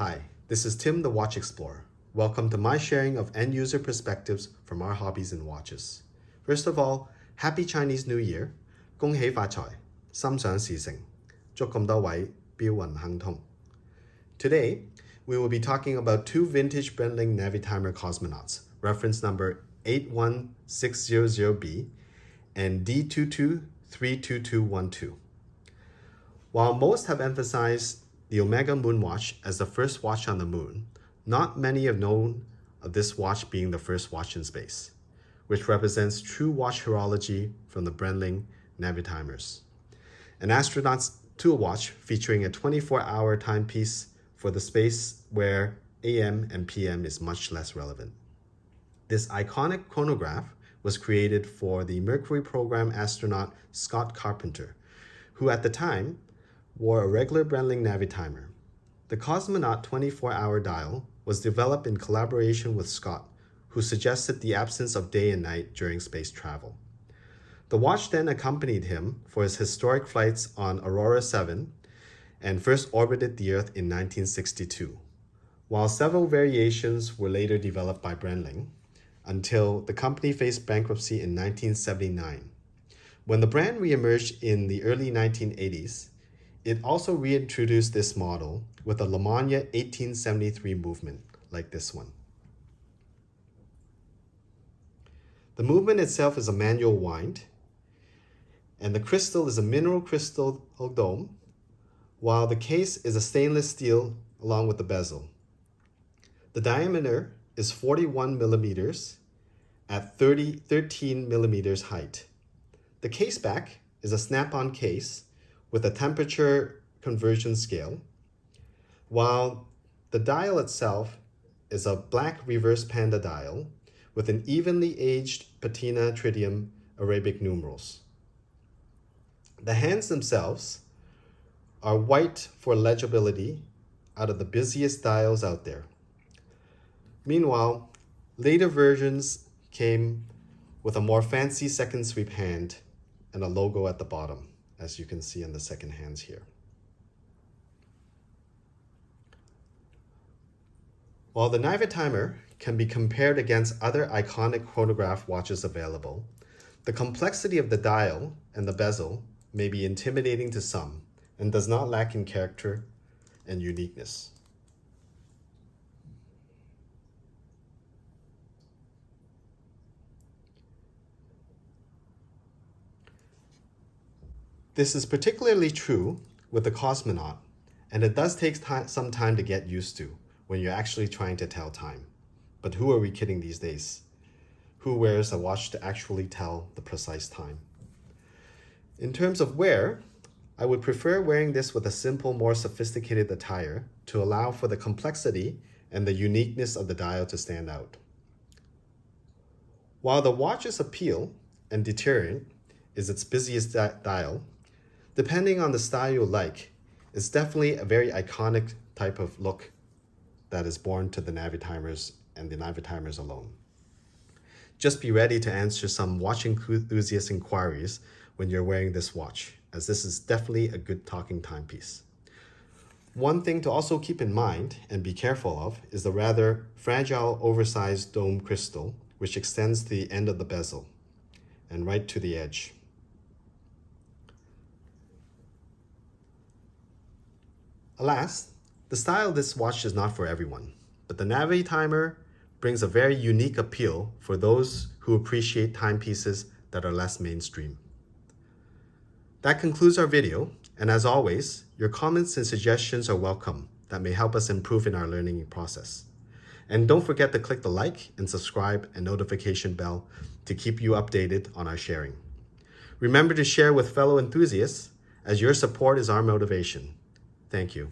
Hi, this is Tim the Watch Explorer. Welcome to my sharing of end-user perspectives from our hobbies in watches. First of all, Happy Chinese New Year! 恭喜發財，心想事成，祝咁多位標運亨通. Today, we will be talking about two vintage Breitling Navitimer Cosmonauts, reference number 81600B and D2232212. While most have emphasized the Omega Moonwatch as the first watch on the moon, not many have known of this watch being the first watch in space, which represents true watch horology from the Breitling Navitimers. An astronaut's tool watch featuring a 24-hour timepiece for the space where AM and PM is much less relevant. This iconic chronograph was created for the Mercury program astronaut Scott Carpenter, who at the time wore a regular Breitling Navitimer. The Cosmonaute 24-hour dial was developed in collaboration with Scott, who suggested the absence of day and night during space travel. The watch then accompanied him for his historic flights on Aurora 7 and first orbited the Earth in 1962, while several variations were later developed by Breitling until the company faced bankruptcy in 1979. When the brand reemerged in the early 1980s, it also reintroduced this model with a Lemania 1873 movement, like this one. The movement itself is a manual wind, and the crystal is a mineral crystal dome, while the case is a stainless steel along with the bezel. The diameter is 41 millimeters at 13 millimeters height. The case back is a snap-on case with a temperature conversion scale, while the dial itself is a black reverse panda dial with an evenly aged patina tritium Arabic numerals. The hands themselves are white for legibility out of the busiest dials out there. Meanwhile, later versions came with a more fancy second sweep hand and a logo at the bottom, as you can see in the second hands here. While the Navitimer can be compared against other iconic chronograph watches available, the complexity of the dial and the bezel may be intimidating to some and does not lack in character and uniqueness. This is particularly true with the Cosmonaut, and it does take some time to get used to when you're actually trying to tell time. But who are we kidding these days? Who wears a watch to actually tell the precise time? In terms of wear, I would prefer wearing this with a simple, more sophisticated attire to allow for the complexity and the uniqueness of the dial to stand out. While the watch's appeal and deterrent is its busiest dial, depending on the style you like, it's definitely a very iconic type of look that is born to the Navitimers and the Navitimers alone. Just be ready to answer some watch enthusiast inquiries when you're wearing this watch, as this is definitely a good talking timepiece. One thing to also keep in mind and be careful of is the rather fragile, oversized dome crystal, which extends to the end of the bezel and right to the edge. Alas, the style of this watch is not for everyone, but the Navitimer brings a very unique appeal for those who appreciate timepieces that are less mainstream. That concludes our video, and as always, your comments and suggestions are welcome that may help us improve in our learning process. And don't forget to click the like and subscribe and notification bell to keep you updated on our sharing. Remember to share with fellow enthusiasts, as your support is our motivation. Thank you.